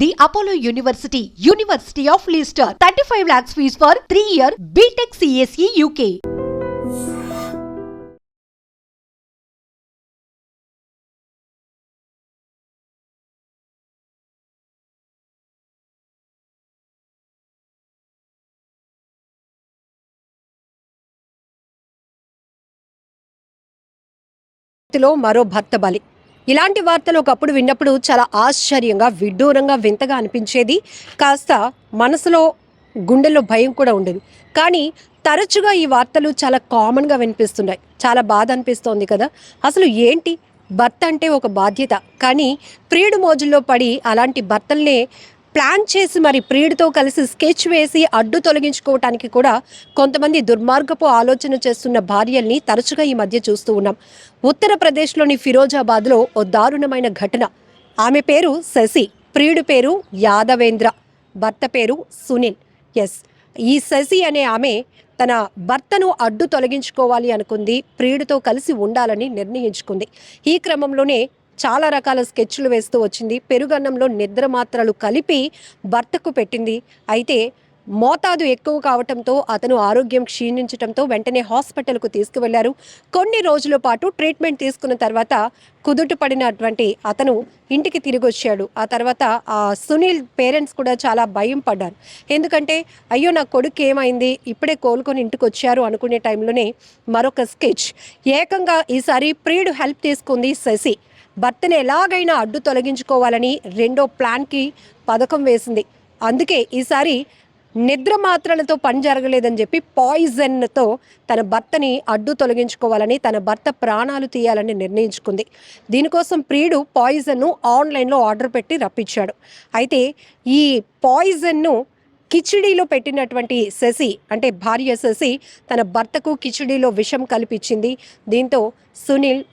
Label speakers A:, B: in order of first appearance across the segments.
A: The Apollo University, University of Leicester, 35 lakhs fees for 3-year BTech CSE UK.
B: మరో భర్త బలి. ఇలాంటి వార్తలు ఒకప్పుడు విన్నప్పుడు చాలా ఆశ్చర్యంగా, విడ్డూరంగా, వింతగా అనిపించేది. కాస్త మనసులో, గుండెల్లో భయం కూడా ఉండేది. కానీ తరచుగా ఈ వార్తలు చాలా కామన్గా వినిపిస్తున్నాయి. చాలా బాధ అనిపిస్తోంది కదా. అసలు ఏంటి, భర్త అంటే ఒక బాధ్యత, కానీ ప్రియుడు మోజుల్లో పడి అలాంటి భర్తల్నే ప్లాన్ చేసి మరి ప్రియుడితో కలిసి స్కెచ్ వేసి అడ్డు తొలగించుకోవటానికి కూడా కొంతమంది దుర్మార్గపు ఆలోచన చేస్తున్న భార్యల్ని తరచుగా ఈ మధ్య చూస్తూ ఉన్నాం. ఉత్తరప్రదేశ్లోని ఫిరోజాబాద్లో ఓ దారుణమైన ఘటన. ఆమె పేరు శశి, ప్రియుడి పేరు యాదవేంద్ర, భర్త పేరు సునీల్. ఎస్, ఈ శశి అనే ఆమె తన భర్తను అడ్డు తొలగించుకోవాలి అనుకుంది, ప్రియుడితో కలిసి ఉండాలని నిర్ణయించుకుంది. ఈ క్రమంలోనే చాలా రకాల స్కెచ్లు వేస్తూ వచ్చింది. పెరుగన్నంలో నిద్ర మాత్రలు కలిపి భర్తకు పెట్టింది. అయితే మోతాదు ఎక్కువ కావటంతో అతను ఆరోగ్యం క్షీణించడంతో వెంటనే హాస్పిటల్కు తీసుకువెళ్లారు. కొన్ని రోజుల పాటు ట్రీట్మెంట్ తీసుకున్న తర్వాత కుదుట పడినటువంటి అతను ఇంటికి తిరిగి వచ్చాడు. ఆ తర్వాత ఆ సునీల్ పేరెంట్స్ కూడా చాలా భయం పడ్డారు. ఎందుకంటే అయ్యో నా కొడుకు ఏమైంది, ఇప్పుడే కోలుకొని ఇంటికి వచ్చారు అనుకునే టైంలోనే మరొక స్కెచ్. ఏకంగా ఈసారి ప్రియుడు హెల్ప్ తీసుకుంది శశి. భర్తను ఎలాగైనా అడ్డు తొలగించుకోవాలని రెండో ప్లాన్కి పథకం వేసింది. అందుకే ఈసారి నిద్ర మాత్రలతో పని జరగలేదని చెప్పి పాయిజన్తో తన భర్తని అడ్డు తొలగించుకోవాలని, తన భర్త ప్రాణాలు తీయాలని నిర్ణయించుకుంది. దీనికోసం ప్రియుడు పాయిజన్ను ఆన్లైన్లో ఆర్డర్ పెట్టి రప్పించాడు. అయితే ఈ పాయిజన్ను కిచిడీలో పెట్టినటువంటి శశి, అంటే భార్య శశి, తన భర్తకు కిచిడీలో విషం కల్పించింది. దీంతో సునీల్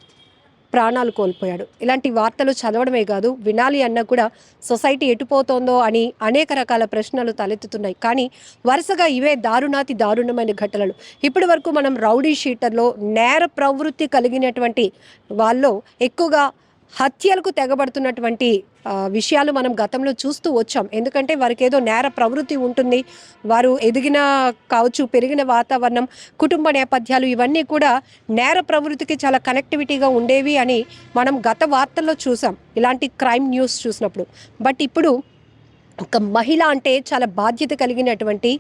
B: ప్రాణాలు కోల్పోయాడు. ఇలాంటి వార్తలు చదవడమే కాదు, వినాలి అన్నా కూడా సొసైటీ ఎటుపోతోందో అని అనేక రకాల ప్రశ్నలు తలెత్తుతున్నాయి. కానీ వరుసగా ఇవే దారుణమైన ఘటనలు. ఇప్పటి వరకు మనం రౌడీ షీటర్లో నేర ప్రవృత్తి కలిగినటువంటి వాళ్ళు ఎక్కువగా హత్యలకు తెగబడుతున్నటువంటి విషయాలు మనం గతంలో చూస్తూ వచ్చాం. ఎందుకంటే వారికి ఏదో నేర ప్రవృత్తి ఉంటుంది, వారు ఎదిగిన కావచ్చు, పెరిగిన వాతావరణం, కుటుంబ నేపథ్యాలు ఇవన్నీ కూడా నేర ప్రవృత్తికి చాలా కనెక్టివిటీగా ఉండేవి అని మనం గత వార్తల్లో చూసాం, ఇలాంటి క్రైమ్ న్యూస్ చూసినప్పుడు. బట్ ఇప్పుడు ఒక మహిళ అంటే చాలా బాధ్యత కలిగినటువంటి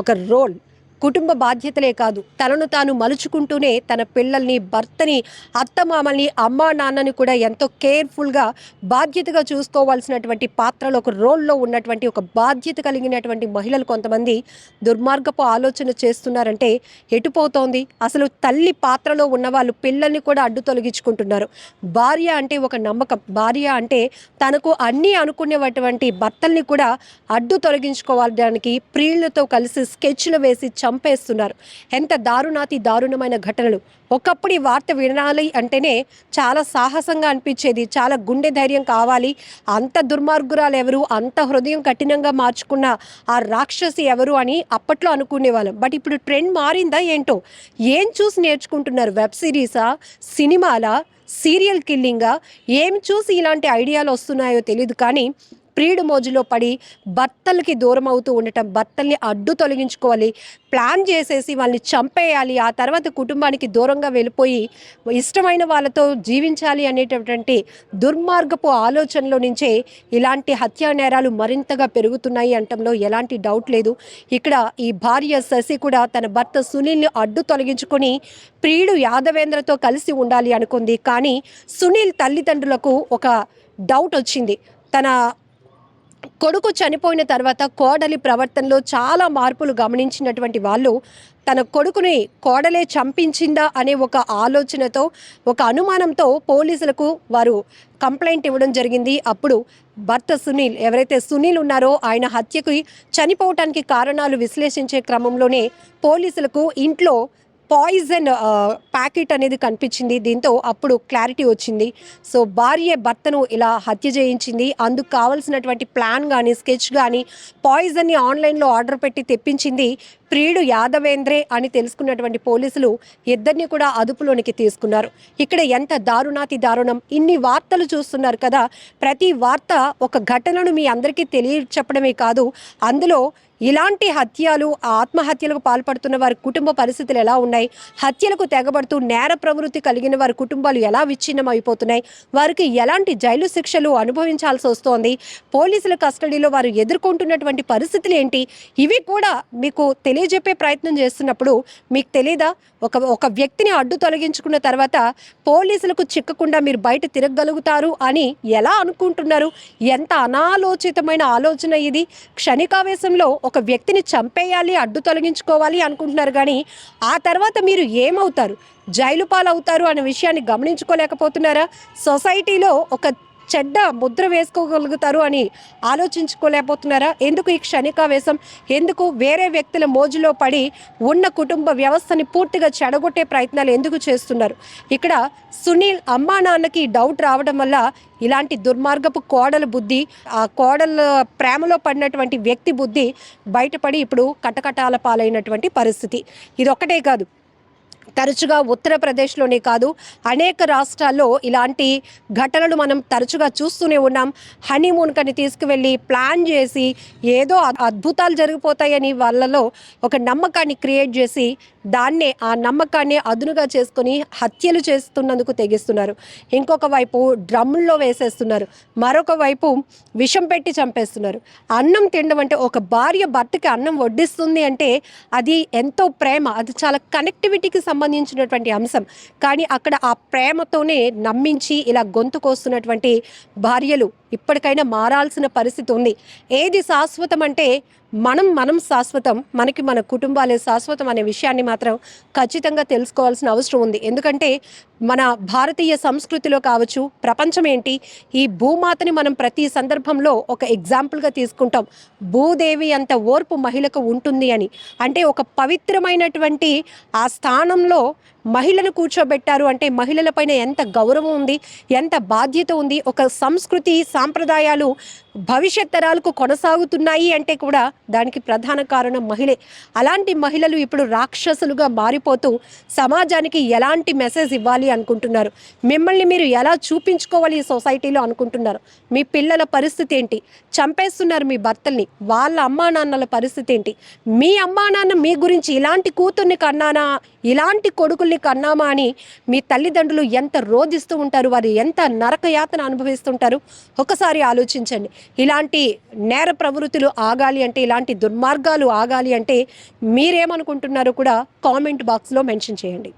B: ఒక రోల్. కుటుంబ బాధ్యతలే కాదు, తనను తాను మలుచుకుంటూనే తన పిల్లల్ని, భర్తని, అత్తమామల్ని, అమ్మా నాన్నని కూడా ఎంతో కేర్ఫుల్గా, బాధ్యతగా చూసుకోవాల్సినటువంటి పాత్రలో ఒక రోల్లో ఉన్నటువంటి ఒక బాధ్యత కలిగినటువంటి మహిళలు కొంతమంది దుర్మార్గపు ఆలోచన చేస్తున్నారంటే ఎటుపోతోంది. అసలు తల్లి పాత్రలో ఉన్నవాళ్ళు పిల్లల్ని కూడా అడ్డు తొలగించుకుంటున్నారు. భార్య అంటే ఒక నమ్మకం, భార్య అంటే తనకు అన్నీ అనుకునేటువంటి భర్తల్ని కూడా అడ్డు తొలగించుకోవడానికి ప్రియులతో కలిసి స్కెచ్లు వేసి చంపేస్తున్నారు. ఎంత దారుణమైన ఘటనలు. ఒకప్పుడు ఈ వార్త వినాలి అంటేనే చాలా సాహసంగా అనిపించేది, చాలా గుండె ధైర్యం కావాలి. అంత దుర్మార్గురాలు ఎవరు, అంత హృదయం కఠినంగా మార్చుకున్న ఆ రాక్షసి ఎవరు అని అప్పట్లో అనుకునేవాళ్ళం. బట్ ఇప్పుడు ట్రెండ్ మారిందా ఏంటో. ఏం చూసి నేర్చుకుంటున్నారు? వెబ్ సిరీసా, సినిమాలా, సీరియల్ కిల్లింగా, ఏం చూసి ఇలాంటి ఐడియాలు వస్తున్నాయో తెలియదు. కానీ ప్రియుడు మోజులో పడి భర్తలకి దూరం అవుతూ ఉండటం, భర్తల్ని అడ్డు తొలగించుకోవాలి, ప్లాన్ చేసేసి వాళ్ళని చంపేయాలి, ఆ తర్వాత కుటుంబానికి దూరంగా వెళ్ళిపోయి ఇష్టమైన వాళ్ళతో జీవించాలి అనేటటువంటి దుర్మార్గపు ఆలోచనలో నుంచే ఇలాంటి హత్యా నేరాలు మరింతగా పెరుగుతున్నాయి అనటంలో ఎలాంటి డౌట్ లేదు. ఇక్కడ ఈ భార్య శశి కూడా తన భర్త సునీల్ని అడ్డు తొలగించుకొని ప్రియుడు యాదవేంద్రతో కలిసి ఉండాలి అనుకుంది. కానీ సునీల్ తల్లిదండ్రులకు ఒక డౌట్ వచ్చింది. తన కొడుకు చనిపోయిన తర్వాత కోడలి ప్రవర్తనలో చాలా మార్పులు గమనించినటువంటి వాళ్ళు తన కొడుకుని కోడలే చంపించిందా అనే ఒక ఆలోచనతో, ఒక అనుమానంతో పోలీసులకు వారు కంప్లైంట్ ఇవ్వడం జరిగింది. అప్పుడు భర్త సునీల్, ఎవరైతే సునీల్ ఉన్నారో ఆయన హత్యకి, చనిపోవటానికి కారణాలు విశ్లేషించే క్రమంలోనే పోలీసులకు ఇంట్లో పాయిజన్ ప్యాకెట్ అనేది కనిపించింది. దీంతో అప్పుడు క్లారిటీ వచ్చింది. సో భార్య భర్తను ఇలా హత్య చేయించింది. అందుకు కావాల్సినటువంటి ప్లాన్ కానీ స్కెచ్ కానీ పాయిజన్ని ఆన్లైన్లో ఆర్డర్ పెట్టి తెప్పించింది ప్రియుడు యాదవేంద్రే అని తెలుసుకున్నటువంటి పోలీసులు ఇద్దరిని కూడా అదుపులోనికి తీసుకున్నారు. ఇక్కడ ఎంత దారుణాతి దారుణం! ఇన్ని వార్తలు చూస్తున్నారు కదా, ప్రతి వార్త ఒక ఘటనను మీ అందరికీ తెలియచెప్పడమే కాదు, అందులో ఇలాంటి హత్యలు, ఆత్మహత్యలకు పాల్పడుతున్న వారి కుటుంబ పరిస్థితులు ఎలా ఉన్నాయి, హత్యలకు తెగబడుతూ నేర ప్రవృత్తి కలిగిన వారి కుటుంబాలు ఎలా విచ్ఛిన్నం అయిపోతున్నాయి, వారికి ఎలాంటి జైలు శిక్షలు అనుభవించాల్సి వస్తోంది, పోలీసుల కస్టడీలో వారు ఎదుర్కొంటున్నటువంటి పరిస్థితులు ఏంటి, ఇవి కూడా మీకు తెలియజెప్పే ప్రయత్నం చేస్తున్నప్పుడు మీకు తెలీదా, ఒక వ్యక్తిని అడ్డు తొలగించుకున్న తర్వాత పోలీసులకు చిక్కకుండా మీరు బయట తిరగగలుగుతారు అని ఎలా అనుకుంటున్నారు? ఎంత అనాలోచితమైన ఆలోచన ఇది! క్షణికావేశంలో ఒక వ్యక్తిని చంపేయాలి, అడ్డు తొలగించుకోవాలి అనుకుంటున్నారు, కానీ ఆ తర్వాత మీరు ఏమవుతారు, జైలు పాలవుతారు అనే విషయాన్ని గమనించుకోలేకపోతున్నారా? సొసైటీలో ఒక చెడ్డ ముద్ర వేసుకోగలుగుతారు అని ఆలోచించుకోలేకపోతున్నారా? ఎందుకు ఈ క్షణికావేశం? ఎందుకు వేరే వ్యక్తుల మోజులో పడి ఉన్న కుటుంబ వ్యవస్థని పూర్తిగా చెడగొట్టే ప్రయత్నాలు ఎందుకు చేస్తున్నారు? ఇక్కడ సునీల్ అమ్మా నాన్నకి డౌట్ రావడం వల్ల ఇలాంటి దుర్మార్గపు కోడల బుద్ధి, ఆ కోడల ప్రేమలో పడినటువంటి వ్యక్తి బుద్ధి బయటపడి ఇప్పుడు కటకటాల పాలైనటువంటి పరిస్థితి. ఇదొక్కటే కాదు, తరచుగా ఉత్తరప్రదేశ్లోనే కాదు అనేక రాష్ట్రాల్లో ఇలాంటి ఘటనలు మనం తరచుగా చూస్తూనే ఉన్నాం. హనీమూన్ కని తీసుకువెళ్ళి ప్లాన్ చేసి ఏదో అద్భుతాలు జరిగిపోతాయని వాళ్ళలో ఒక నమ్మకాన్ని క్రియేట్ చేసి ఆ నమ్మకాన్ని అదునుగా చేసుకొని హత్యలు చేస్తున్నందుకు తెగిస్తున్నారు. ఇంకొక వైపు డ్రమ్ముల్లో వేసేస్తున్నారు, మరొక వైపు విషం పెట్టి చంపేస్తున్నారు. అన్నం తినడం అంటే, ఒక భార్య భర్తకి అన్నం వడ్డిస్తుంది అంటే అది ఎంతో ప్రేమ, అది చాలా కనెక్టివిటీకి సంబంధించినటువంటి అంశం. కానీ అక్కడ ఆ ప్రేమతోనే నమ్మించి ఇలా గొంతు కోస్తున్నటువంటి భార్యలు ఇప్పటికైనా మారాల్సిన పరిస్థితి ఉంది. ఏది శాశ్వతం అంటే మనం శాశ్వతం, మనకి మన కుటుంబాలే శాశ్వతం అనే విషయాన్ని మాత్రం ఖచ్చితంగా తెలుసుకోవాల్సిన అవసరం ఉంది. ఎందుకంటే మన భారతీయ సంస్కృతిలో కావచ్చు, ప్రపంచం ఏంటి, ఈ భూమాతని మనం ప్రతి సందర్భంలో ఒక ఎగ్జాంపుల్గా తీసుకుంటాం. భూదేవి అంత ఓర్పు మహిళకు ఉంటుంది అని. అంటే ఒక పవిత్రమైనటువంటి ఆ స్థానంలో మహిళను కూర్చోబెట్టారు అంటే మహిళలపైన ఎంత గౌరవం ఉంది, ఎంత బాధ్యత ఉంది, ఒక సంస్కృతి సాంప్రదాయాలు భవిష్యత్ తరాలకు కొనసాగుతున్నాయి అంటే కూడా దానికి ప్రధాన కారణం మహిళే. అలాంటి మహిళలు ఇప్పుడు రాక్షసులుగా మారిపోతూ సమాజానికి ఎలాంటి మెసేజ్ ఇవ్వాలి అనుకుంటున్నారు, మిమ్మల్ని మీరు ఎలా చూపించుకోవాలి ఈ సొసైటీలో అనుకుంటున్నారు, మీ పిల్లల పరిస్థితి ఏంటి, చంపేస్తున్నారు మీ భర్తల్ని, వాళ్ళ అమ్మా నాన్నల పరిస్థితి ఏంటి, మీ అమ్మా నాన్న మీ గురించి ఇలాంటి కూతుర్ని కన్నానా, ఇలాంటి కొడుకుల్ని కన్నామా అని మీ తల్లిదండ్రులు ఎంత రోధిస్తూ ఉంటారు, వారు ఎంత నరకయాతన అనుభవిస్తుంటారు ఒకసారి ఆలోచించండి. ఇలాంటి నేర ప్రవృత్తులు ఆగాలి అంటే, ఇలాంటి దుర్మార్గాలు ఆగాలి అంటే మీరేమనుకుంటున్నారో కూడా కామెంట్ బాక్స్లో మెన్షన్ చేయండి.